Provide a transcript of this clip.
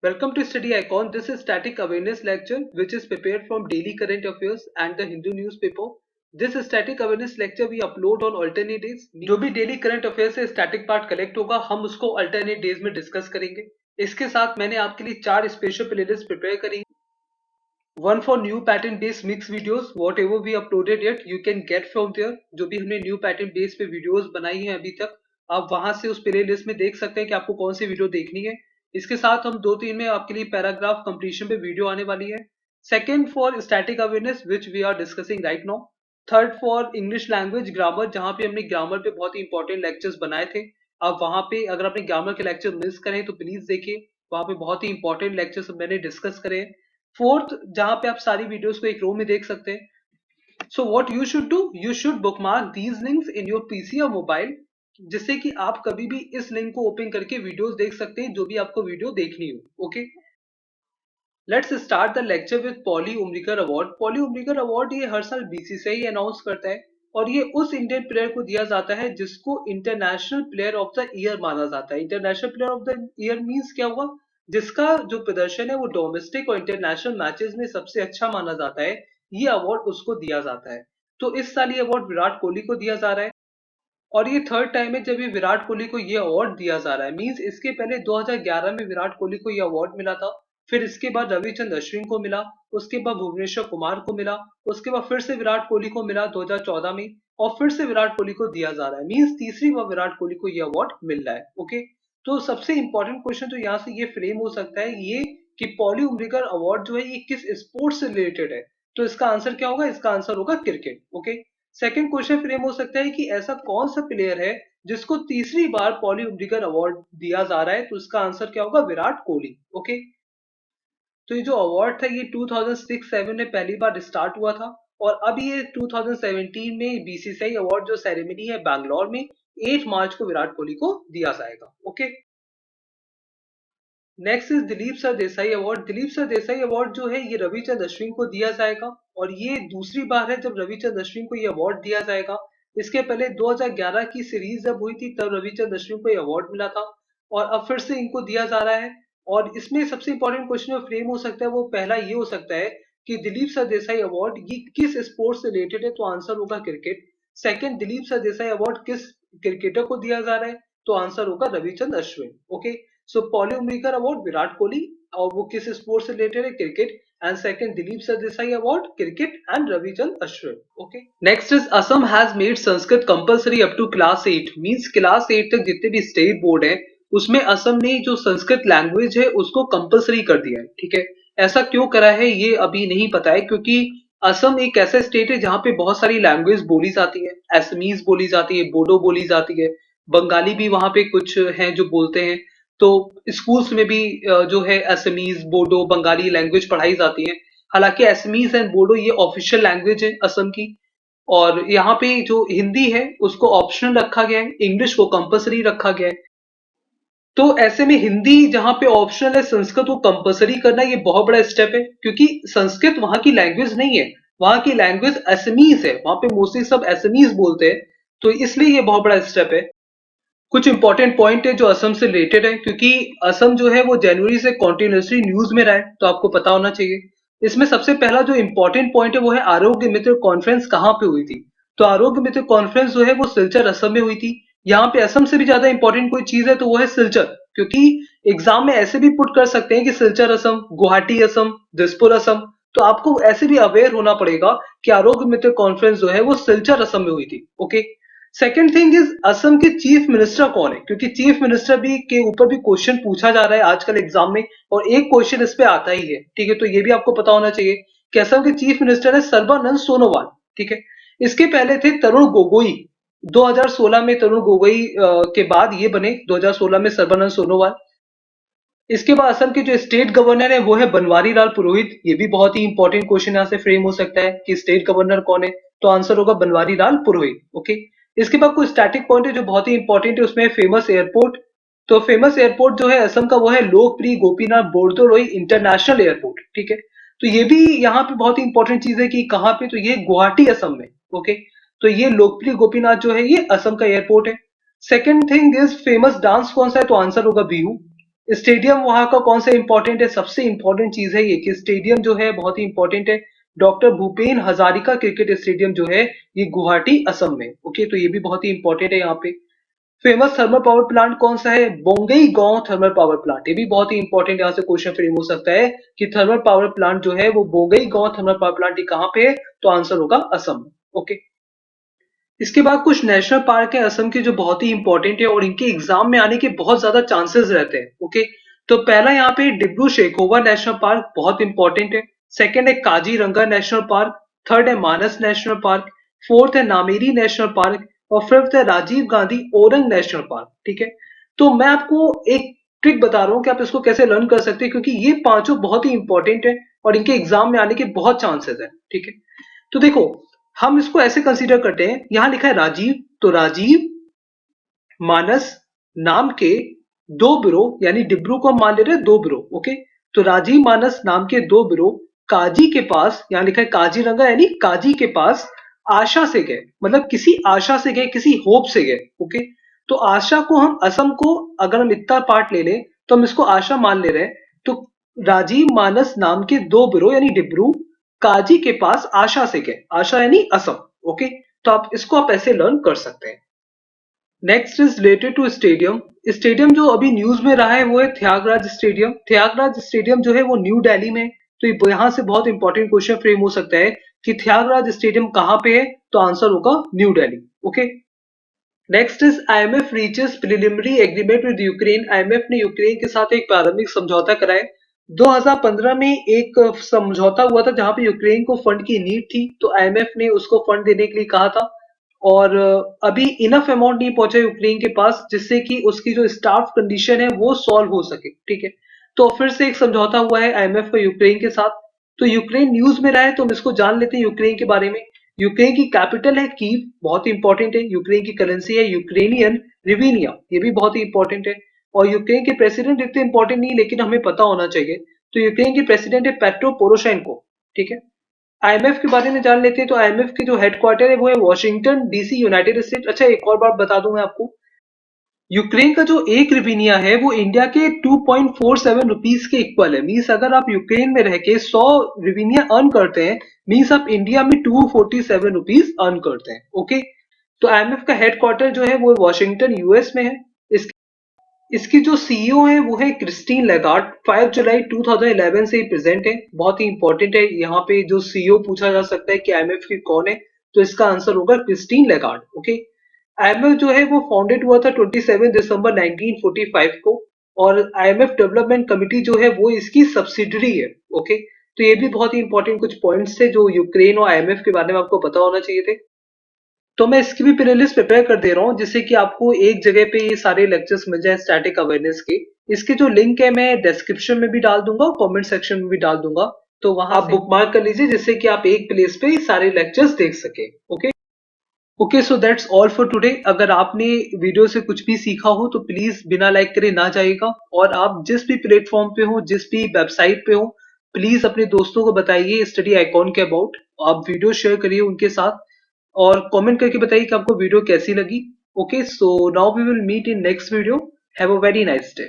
Welcome to Study Icon. This is static awareness lecture which is prepared from daily current affairs and the Hindu newspaper. This static awareness lecture we upload on alternate days. जो भी daily current affairs से static part collect होगा हम उसको alternate days में discuss करेंगे. इसके साथ मैंने आपके लिए 4 special playlists prepare करी. One for new pattern based mix videos, whatever we uploaded yet you can get from there. जो भी हमने new pattern based पे videos बनाई हैं अभी तक आप वहां से उस playlist में देख सकते हैं कि आपको कौन सी वीडियो देखनी है. इसके साथ हम 2-3 में आपके लिए पैराग्राफ कंप्लीशन पे वीडियो आने वाली है. Second for static awareness which we are discussing right now. Third for English language grammar जहां पे हमने ग्रामर पे बहुत ही इंपॉर्टेंट लेक्चर्स बनाए थे. आप वहां पे अगर आपने ग्रामर के लेक्चर मिस करें तो प्लीज देखिए, वहां पे बहुत ही इंपॉर्टेंट लेक्चर्स मैंने डिस्कस करे. फोर्थ जहां पे आप सारी वीडियोस को एक रो में देख सकते हैं. So what you should do, you should bookmark these links in your PC और मोबाइल जिससे कि आप कभी भी इस लिंक को ओपन करके वीडियोस देख सकते हैं जो भी आपको वीडियो देखनी हो. Okay, let's start the lecture with Polly Umrigar award. Polly Umrigar award ये हर साल बीसीसीआई अनाउंस करता है और ये उस इंडियन प्लेयर को दिया जाता है जिसको international player of the year माना जाता है. International player of the year means क्या हुआ, जिसका जो प्रदर्शन है वो डोमेस्टिक और इंटरनेशनल मैचेस में सबसे अच्छा माना जाता है. ये अवार्ड उसको दिया जाता है. तो इस साल ये अवार्ड विराट कोहली को दिया जा रहा है और ये थर्ड टाइम है जब ये विराट कोहली को ये अवार्ड दिया जा रहा है. मींस इसके पहले 2011 में विराट कोहली को ये अवार्ड मिला था, फिर इसके बाद रविचंद्र अश्विन को मिला, उसके बाद भुवनेश्वर कुमार को मिला, उसके बाद फिर से विराट कोहली को मिला 2014 में और फिर से विराट कोहली को दिया जा रहा है. मींस तीसरी बार विराट कोहली को ये अवार्ड मिल रहा है. ओके, तो सबसे इंपॉर्टेंट क्वेश्चन तो यहाँ से ये फ्रेम हो सकता है ये कि पॉली उमरिकर अवार्ड जो है ये किस स्पोर्ट्स से रिलेटेड है. तो इसका आंसर क्या होगा, इसका आंसर होगा cricket. Okay, second question frame हो सकता है कि ऐसा कौन सा प्लेयर है जिसको तीसरी बार पॉली उमरिकर अवार्ड दिया जा रहा है. तो इसका आंसर क्या होगा, विराट कोहली. ओके, तो ये जो अवार्ड था ये 2006-7 में पहली बार स्टार्ट हुआ था और अब ये 2017 में बीसीसीआई अवार्ड जो सेरेमनी है बैंगलोर में 8 मार्च को विराट कोहली को दिया जाएगा. Okay, next is Dilip Sardesai award. Dilip Sardesai award जो है ये रविचंद्र अश्विन को दिया जाएगा और ये दूसरी बार है जब रविचंद्र अश्विन को ये अवार्ड दिया जाएगा. इसके पहले 2011 की सीरीज जब हुई थी तब रविचंद्र अश्विन को ये अवार्ड मिला था और अब फिर से इनको दिया जा रहा है. और इसमें सबसे इंपॉर्टेंट क्वेश्चन जो फ्रेम हो सकता है वो पहला ये हो सकता है कि दिलीप सरदेसाई अवार्ड ये किस स्पोर्ट से रिलेटेड है. तो आंसर होगा cricket. Second, Dilip Sardesai award किस क्रिकेटर को दिया जा रहा है. तो आंसर होगा Ravichandra Ashwin. Okay, so Polly Umrigar award Virat Kohli और वो किस स्पोर्ट से रिलेटेड है, cricket. And second Dilip Sardesai award cricket and Ravichandra Ashwin. Okay, next is Assam has made Sanskrit compulsory up to class 8. Means class 8 तक जितने भी स्टेट बोर्ड है उसमें असम ने जो संस्कृत लैंग्वेज है उसको कंपलसरी कर दिया है. ठीक है, ऐसा क्यों करा है ये अभी नहीं पता है क्योंकि असम एक ऐसा स्टेट है जहां पे बहुत सारी लैंग्वेज बोली जाती है. असमीज बोली जाती है, बोडो बोली जाती है, बंगाली भी वहां पे कुछ हैं जो बोलते हैं. तो स्कूल्स में भी जो है असमीज, बोडो, बंगाली लैंग्वेज पढ़ाई जाती है. हालांकि असमीज एंड बोडो ये ऑफिशियल लैंग्वेज है असम की और यहाँ पे जो हिंदी है उसको ऑप्शनल रखा गया है, इंग्लिश को कंपलसरी रखा गया है. तो ऐसे में हिंदी जहां पे ऑप्शनल है, संस्कृत को कंपलसरी करना ये बहुत बड़ा स्टेप है क्योंकि संस्कृत वहां की लैंग्वेज नहीं है, वहां की लैंग्वेज असमीज है, वहां पे मोस्टली सब असमीज बोलते हैं. तो इसलिए ये बहुत बड़ा स्टेप है. कुछ इंपॉर्टेंट पॉइंट है जो असम से रिलेटेड है क्योंकि असम जो है वो जनवरी से कॉन्टिन्यूसली न्यूज में रहा है तो आपको पता होना चाहिए. इसमें सबसे पहला जो इंपॉर्टेंट पॉइंट है वो है आरोग्य मित्र कॉन्फ्रेंस कहाँ पे हुई थी. तो आरोग्य मित्र कॉन्फ्रेंस जो है वो सिलचर असम में हुई थी. यहाँ पे असम से भी ज्यादा इंपॉर्टेंट कोई चीज है तो वो है सिलचर, क्योंकि एग्जाम में ऐसे भी पुट कर सकते हैं कि सिलचर असम, गुवाहाटी असम, दिसपुर असम. तो आपको ऐसे भी अवेयर होना पड़ेगा कि आरोग्य मित्र कॉन्फ्रेंस जो है वो सिलचर असम में हुई थी. Okay, second thing is Assam के चीफ मिनिस्टर कौन है, क्योंकि चीफ मिनिस्टर भी के ऊपर भी क्वेश्चन पूछा जा रहा है आजकल एग्जाम में और एक क्वेश्चन इस पे आता ही है. ठीक है, तो ये भी आपको पता होना चाहिए कि असम के चीफ मिनिस्टर है सर्बानंद सोनोवाल. ठीक है, इसके पहले थे तरुण गोगोई. 2016 में तरुण गोगोई के बाद ये बने 2016 में सर्बानंद सोनोवाल. इसके बाद असम के जो स्टेट गवर्नर है वो है बनवारी लाल पुरोहित. ये भी बहुत ही इंपॉर्टेंट क्वेश्चन यहाँ से फ्रेम हो सकता है कि स्टेट गवर्नर कौन है. तो आंसर होगा बनवारी लाल पुरोहित. ओके, इसके बाद कुछ स्टैटिक पॉइंट है जो बहुत ही इंपॉर्टेंट है, उसमें फेमस एयरपोर्ट. तो फेमस एयरपोर्ट जो है असम का वो है लोकप्रिय गोपीनाथ बोरदोलोई इंटरनेशनल एयरपोर्ट. ठीक है, तो ये भी यहाँ पे बहुत ही इंपॉर्टेंट चीज है कि कहाँ पे, तो ये गुवाहाटी असम में. ओके, तो ये लोकप्रिय गोपीनाथ जो है ये असम का एयरपोर्ट है. Second thing is famous dance कौन सा है, तो आंसर होगा बिहू. स्टेडियम वहां का कौन सा इंपॉर्टेंट है? सबसे इंपॉर्टेंट चीज है ये कि स्टेडियम जो है बहुत ही इंपॉर्टेंट है। Doctor Bhupen Hazarika cricket stadium जो है ये गुवाहाटी असम में। ओके, तो ये भी बहुत ही इंपॉर्टेंट है यहाँ पे। फेमस थर्मल पावर प्लांट कौन सा है? बोंगई गांव थर्मल पावर प्लांट। ये भी बहुत ही इंपॉर्टेंट यहाँ से क्वेश्चन फ्रेम हो सकता है कि थर्मल पावर प्लांट जो है वो बोंगई गांव थर्मल पावर प्लांट ये कहाँ पे है? तो आंसर होगा असम में। ओके, इसके बाद कुछ नेशनल पार्क है असम के जो बहुत ही इंपॉर्टेंट है और इनके एग्जाम में आने के बहुत ज्यादा चांसेस रहते हैं। ओके, तो पहला यहाँ पे डिब्रू शेखोवा नेशनल पार्क बहुत इंपॉर्टेंट है। सेकंड है काजीरंगा नेशनल पार्क। थर्ड है मानस नेशनल पार्क। फोर्थ है नामेरी नेशनल पार्क। और फिफ्थ है राजीव गांधी ओरंग नेशनल पार्क। ठीक है, तो मैं आपको एक ट्रिक बता रहा हूँ कि आप इसको कैसे लर्न कर सकते हैं, क्योंकि ये पांचों बहुत ही इंपॉर्टेंट है और इनके एग्जाम में आने के बहुत चांसेस है। ठीक है, तो देखो हम इसको ऐसे कंसीडर करते हैं, यहां लिखा है राजीव, तो राजीव मानस नाम के दो ब्रो, यानी डिब्रू को हम मान ले रहे हैं दो ब्रो। ओके, तो राजीव मानस नाम के दो ब्रो काजी के पास, यहां लिखा है काजीरंगा यानी काजी के पास आशा से गए, मतलब किसी आशा से गए, किसी होप से गए। ओके, तो आशा को हम असम को अगर हम इतना पार्ट ले लें तो हम इसको आशा मान ले रहे हैं। तो राजीव मानस नाम के दो ब्रो यानी डिब्रू काजी के पास आशा से गए, आशा यानी असम। ओके, तो आप इसको आप ऐसे लर्न कर सकते हैं। Next is related to stadium. Stadium जो अभी न्यूज में रहा है वो है त्यागराज स्टेडियम। त्यागराज स्टेडियम जो है वो न्यू दिल्ली में है। तो यहाँ से बहुत इंपॉर्टेंट क्वेश्चन फ्रेम हो सकता है कि त्यागराज स्टेडियम कहाँ पे है? तो आंसर होगा new Delhi. Okay, next is IMF reaches preliminary agreement with Ukraine. IMF ने यूक्रेन के साथ एक प्रारंभिक समझौता कराया। 2015 में एक समझौता हुआ था जहां पे यूक्रेन को फंड की नीड थी, तो आईएमएफ ने उसको फंड देने के लिए कहा था। और अभी इनफ अमाउंट नहीं पहुंचा यूक्रेन के पास जिससे कि उसकी जो स्टाफ कंडीशन है वो सॉल्व हो सके। ठीक है, तो फिर से एक समझौता हुआ है आईएमएफ का यूक्रेन के साथ। तो यूक्रेन न्यूज में रहा है तो हम इसको जान लेते हैं यूक्रेन के बारे में। यूक्रेन की कैपिटल है कीव, बहुत ही इंपॉर्टेंट है। यूक्रेन की करेंसी है यूक्रेनियन रिवीनिया, ये भी बहुत ही इंपॉर्टेंट है। और यूक्रेन के प्रेसिडेंट इतने इंपॉर्टेंट नहीं लेकिन हमें पता होना चाहिए। तो यूक्रेन के प्रेसिडेंट है पेट्रो पोरोशेंको। ठीक है, आईएमएफ के बारे में जान लेते हैं। तो आईएमएफ के जो हेडक्वार्टर है वो है वॉशिंगटन डीसी, यूनाइटेड स्टेट। अच्छा, एक और बात बता दूं मैं आपको, यूक्रेन का जो एक रिवीनिया है वो इंडिया के 2.47 रुपीस के इक्वल है। मीन्स अगर आप यूक्रेन में रह के 100 रिवीनिया अर्न करते हैं, मीन्स आप इंडिया में 247 रुपीस अर्न करते हैं। ओके, तो आईएमएफ का हेडक्वार्टर जो है वो वॉशिंगटन यूएस में है। इसकी जो सीईओ है वो है क्रिस्टीन लेगार्ड। 5 जुलाई 2011 से ही प्रेजेंट है, बहुत ही इंपॉर्टेंट है। यहाँ पे जो सीईओ पूछा जा सकता है कि आईएमएफ की कौन है, तो इसका आंसर होगा क्रिस्टीन लेगार्ड। ओके, आईएमएफ जो है वो फाउंडेड हुआ था 27 दिसंबर 1945 को। और आईएमएफ डेवलपमेंट कमिटी जो है वो इसकी सब्सिडरी है। ओके, तो ये भी बहुत ही इंपॉर्टेंट कुछ पॉइंट्स थे जो यूक्रेन और आईएमएफ के बारे में आपको पता होना चाहिए थे। तो मैं इसकी भी प्लेलिस्ट प्रिपेयर कर दे रहा हूँ जिससे कि आपको एक जगह पे ये सारे लेक्चर्स मिल जाए स्टैटिक अवेयरनेस के। इसके जो लिंक है मैं डिस्क्रिप्शन में भी डाल दूंगा और कमेंट सेक्शन में भी डाल दूंगा, तो वहां आप बुकमार्क कर लीजिए जिससे कि आप एक प्लेस पे सारे लेक्चर्स देख सके। Okay, okay, so that's all for today. अगर आपने वीडियो से कुछ भी सीखा हो तो प्लीज बिना लाइक करे ना जाइएगा। और आप जिस भी प्लेटफॉर्म पे हो, जिस भी वेबसाइट पे हो, प्लीज अपने दोस्तों को बताइए स्टडी आइकॉन के अबाउट। आप वीडियो शेयर करिए उनके साथ और कमेंट करके बताइए कि आपको वीडियो कैसी लगी। Okay, so now we will meet in next video. Have a very nice day.